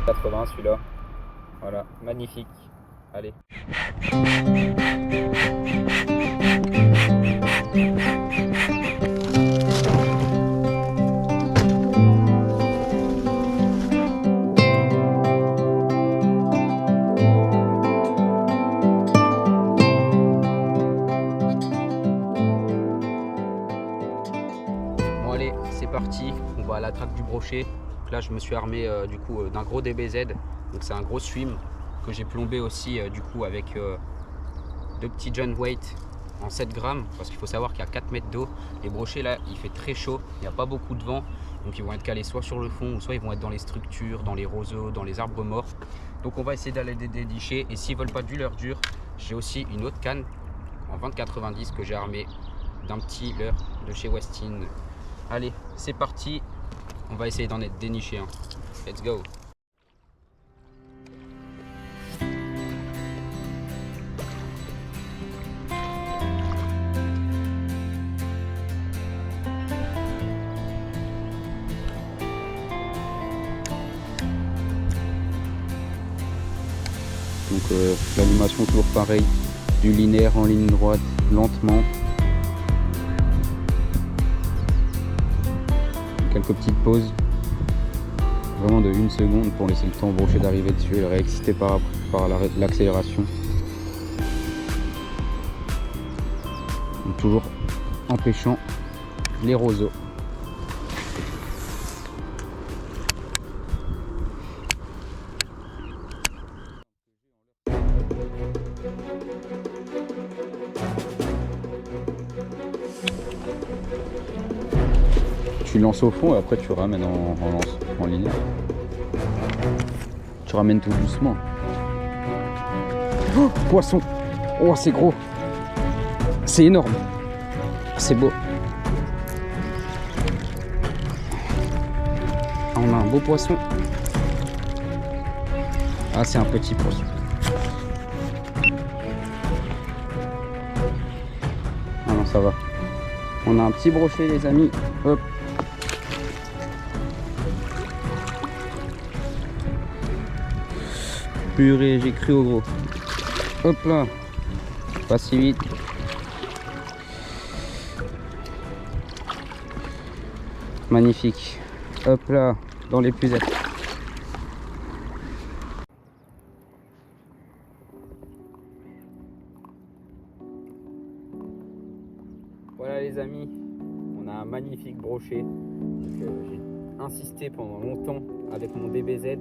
80 celui-là. Voilà, magnifique. Allez. Bon allez, c'est parti, on va à la traque du brochet. Donc là je me suis armé du coup d'un gros DBZ, donc c'est un gros swim que j'ai plombé aussi du coup avec deux petits John Waite en 7 grammes, parce qu'il faut savoir qu'il y a 4 mètres d'eau. Les brochets là il fait très chaud, il n'y a pas beaucoup de vent, donc ils vont être calés soit sur le fond ou soit ils vont être dans les structures, dans les roseaux, dans les arbres morts. Donc on va essayer d'aller les dénicher, et s'ils veulent pas du leurre dur, j'ai aussi une autre canne en 20,90 que j'ai armée d'un petit leurre de chez Westin. Allez, c'est parti, on va essayer d'en être déniché. Let's go. Donc l'animation toujours pareil, du linéaire en ligne droite, lentement. Quelques petites pauses, vraiment de 1 seconde pour laisser le temps au brochet d'arriver dessus et le réexciter par l'accélération. Toujours empêchant les roseaux. Tu lances au fond et après tu ramènes en ligne. Tu ramènes tout doucement. Oh, poisson! Oh, c'est gros! C'est énorme! C'est beau! On a un beau poisson. Ah, c'est un petit poisson. Ah non, ça va. On a un petit brochet, les amis. Hop! Purée, j'ai cru au gros. Hop là. Pas si vite. Magnifique. Hop là, dans l'épuisette. Voilà les amis, on a un magnifique brochet. J'ai insisté pendant longtemps avec mon DBZ.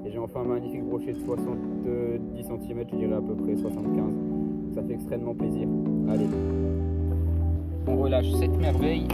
Et j'ai enfin un magnifique brochet de 70 cm, je dirais à peu près 75. Ça fait extrêmement plaisir. Allez, on relâche cette merveille.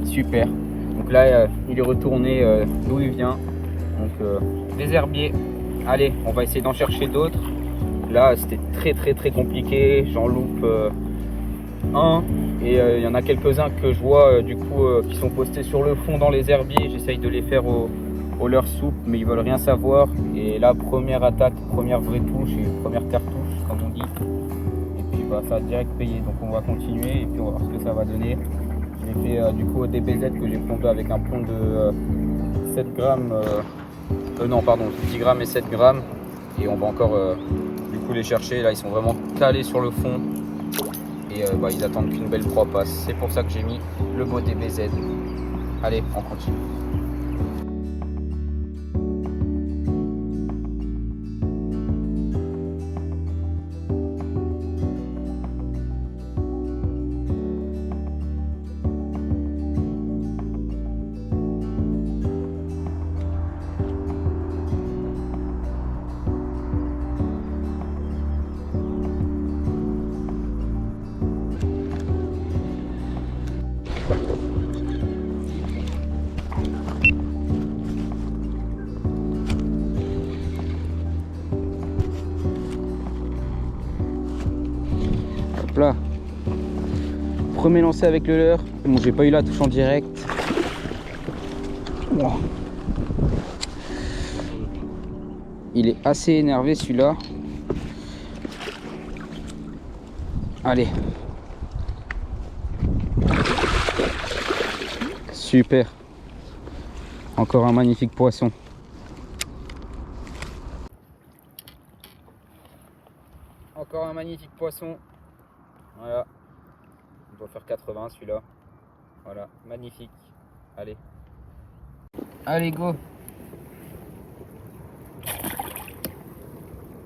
Super. Donc là, il est retourné d'où il vient. Donc les herbiers. Allez, on va essayer d'en chercher d'autres. Là, c'était très compliqué. J'en loupe un. Et il y en a quelques-uns que je vois du coup qui sont postés sur le fond dans les herbiers. J'essaye de les faire au leur soupe, mais ils veulent rien savoir. Et là, première attaque, première vraie touche et première cartouche, comme on dit. Et puis bah, ça a direct payé. Donc on va continuer et puis on va voir ce que ça va donner. J'ai fait du coup au DBZ que j'ai plombé avec un plomb de 7 grammes, non pardon, 10 grammes et 7 grammes. Et on va encore du coup les chercher. Là ils sont vraiment calés sur le fond. Et bah, ils attendent qu'une belle proie passe. C'est pour ça que j'ai mis le beau DBZ. Allez, on continue. Hop là. Premier lancé avec le leurre. Bon, j'ai pas eu la touche en direct. Wow. Il est assez énervé celui-là. Allez. Super. Encore un magnifique poisson. Encore un magnifique poisson. Voilà. Il doit faire 80 celui-là. Voilà, magnifique. Allez. Allez, go.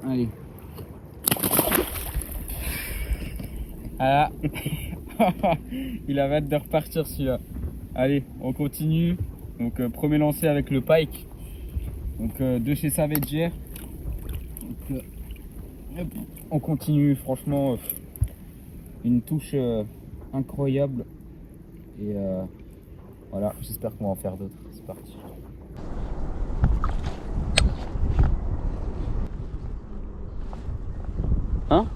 Allez. Voilà. Il a hâte de repartir celui-là. Allez, on continue. Donc premier lancé avec le pike. Donc de chez Savager. Donc, on continue, franchement une touche incroyable. Et voilà, j'espère qu'on va en faire d'autres. C'est parti. Hein?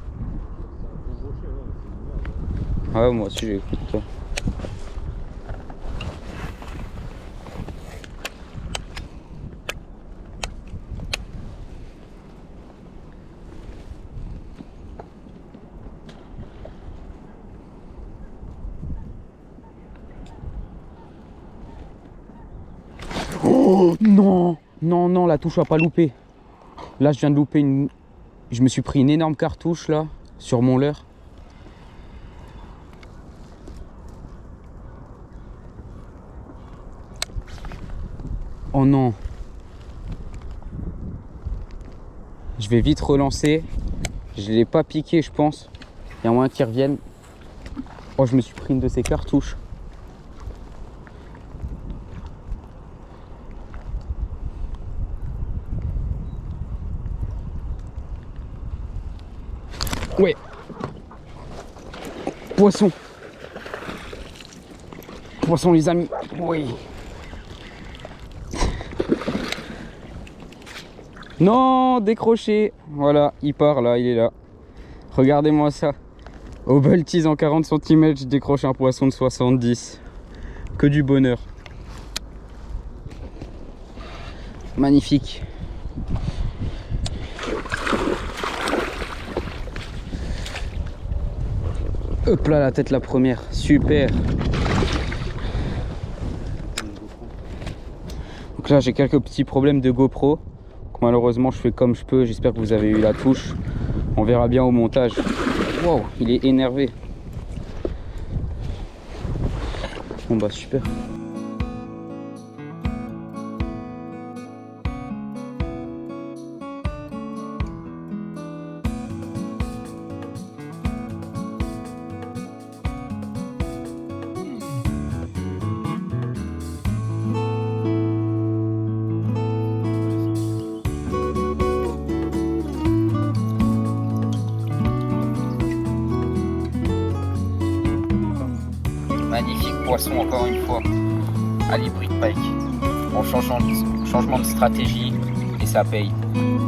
Ouais, moi aussi j'écoute toi. Oh non, non, non, la touche va pas louper. Là, je viens de louper une. Je me suis pris une énorme cartouche là sur mon leurre. Oh non. Je vais vite relancer. Je l'ai pas piqué, je pense. Il y a moyen qu'il revienne. Oh, je me suis pris une de ces cartouches. Ouais. Poisson. Poisson, les amis. Oui. Non, décroché. Voilà, il part là, il est là. Regardez-moi ça. Au Baltise en 40 cm, je décroche un poisson de 70. Que du bonheur. Magnifique. Hop là, la tête la première. Super. Donc là, j'ai quelques petits problèmes de GoPro. Donc, malheureusement, je fais comme je peux. J'espère que vous avez eu la touche. On verra bien au montage. Wow, il est énervé. Bon bah super. Magnifique poisson encore une fois à l'hybride pike. Bon, changement de stratégie et ça paye.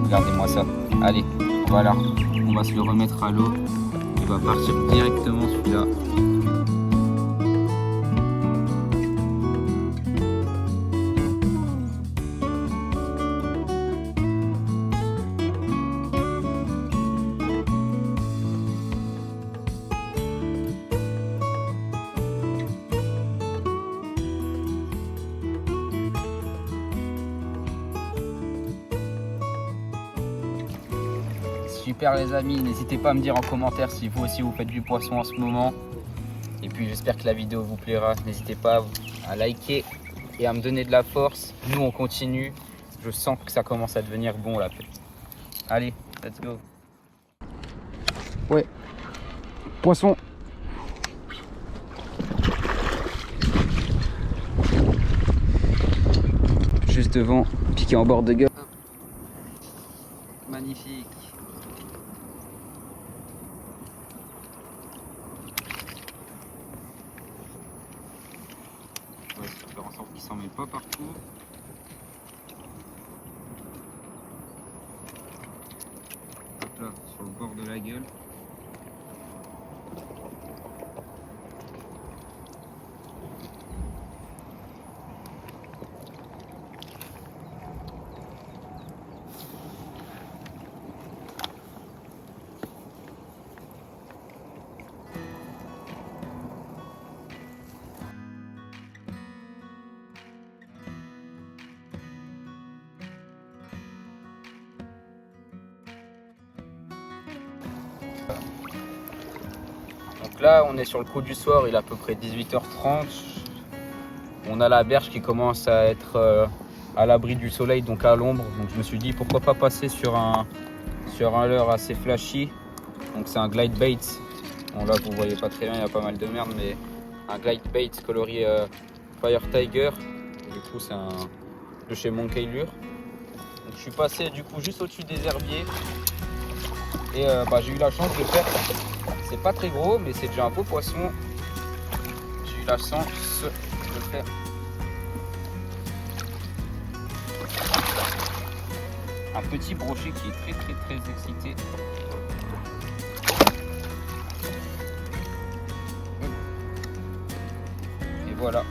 Regardez-moi ça. Allez, voilà. On va se le remettre à l'eau. Il va partir directement celui-là. Super les amis, n'hésitez pas à me dire en commentaire si vous aussi vous faites du poisson en ce moment. Et puis j'espère que la vidéo vous plaira. N'hésitez pas à liker et à me donner de la force. Nous on continue. Je sens que ça commence à devenir bon là. Allez, let's go. Ouais, poisson. Juste devant, piqué en bord de gueule. Magnifique. On va faire en sorte qu'il s'en met pas partout. Hop là, sur le bord de la gueule. Donc là, on est sur le coup du soir, il est à peu près 18h30. On a la berge qui commence à être à l'abri du soleil, donc à l'ombre. Donc je me suis dit pourquoi pas passer sur un leurre assez flashy. Donc c'est un glide bait. Bon là vous voyez pas très bien, il y a pas mal de merde, mais un glide bait coloris Fire Tiger. Du coup c'est un de chez Monkey Lure. Donc je suis passé du coup juste au-dessus des herbiers. Et j'ai eu la chance de faire. C'est pas très gros, mais c'est déjà un beau poisson. J'ai eu la chance de faire un petit brochet qui est très excité. Et voilà.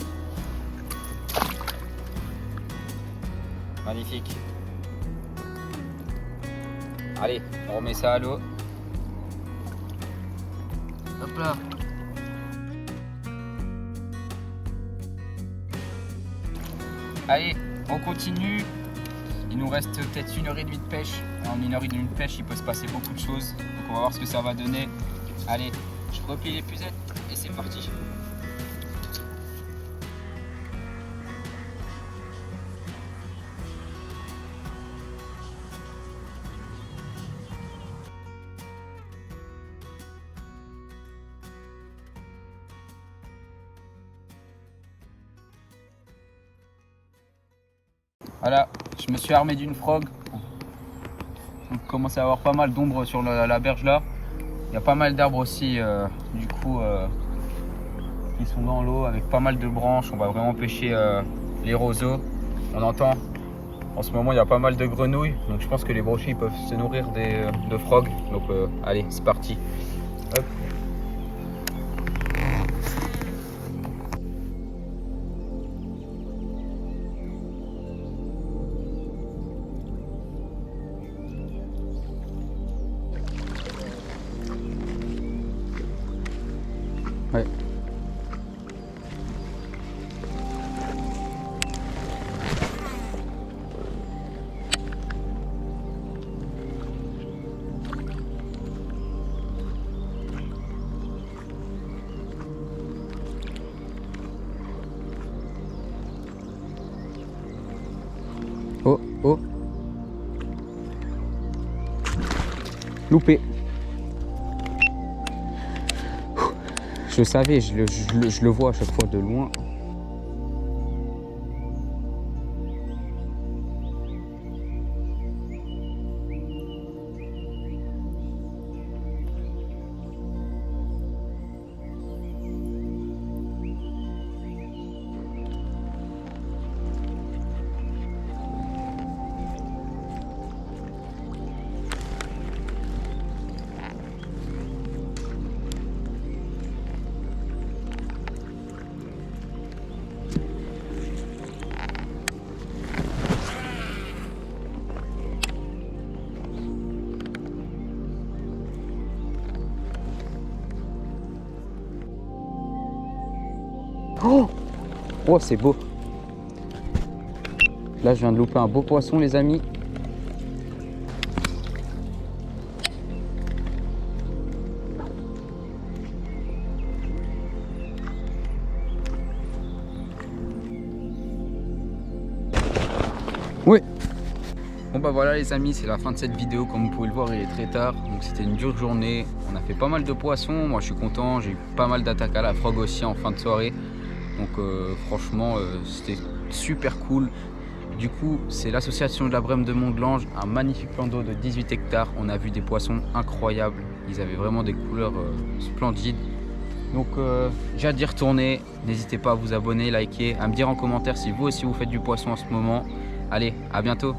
Magnifique. Allez, on remet ça à l'eau. Hop là. Allez, on continue. Il nous reste peut-être 1h30 de pêche. En 1h30 de pêche, il peut se passer beaucoup de choses. Donc on va voir ce que ça va donner. Allez, je replie les puzettes et c'est parti. Voilà, je me suis armé d'une frog. On commence à avoir pas mal d'ombre sur la berge là. Il y a pas mal d'arbres aussi, du coup, qui sont dans l'eau avec pas mal de branches. On va vraiment pêcher les roseaux. On entend, en ce moment, il y a pas mal de grenouilles. Donc je pense que les brochets ils peuvent se nourrir de frogs. Donc allez, c'est parti. Hop. Ouais. Oh, oh. Loupé. Je savais, je le vois à chaque fois de loin. Oh, oh c'est beau. Là, je viens de louper un beau poisson, les amis. Oui. Bon bah voilà les amis, c'est la fin de cette vidéo. Comme vous pouvez le voir, il est très tard, donc c'était une dure journée. On a fait pas mal de poissons, moi je suis content. J'ai eu pas mal d'attaques à la frog aussi en fin de soirée. Donc franchement c'était super cool. Du coup c'est l'association de la Brème de Mont-de-Lange, un magnifique plan d'eau de 18 hectares. On a vu des poissons incroyables, ils avaient vraiment des couleurs splendides. Donc j'ai hâte d'y retourner. N'hésitez pas à vous abonner, liker, à me dire en commentaire si vous aussi vous faites du poisson en ce moment. Allez, à bientôt.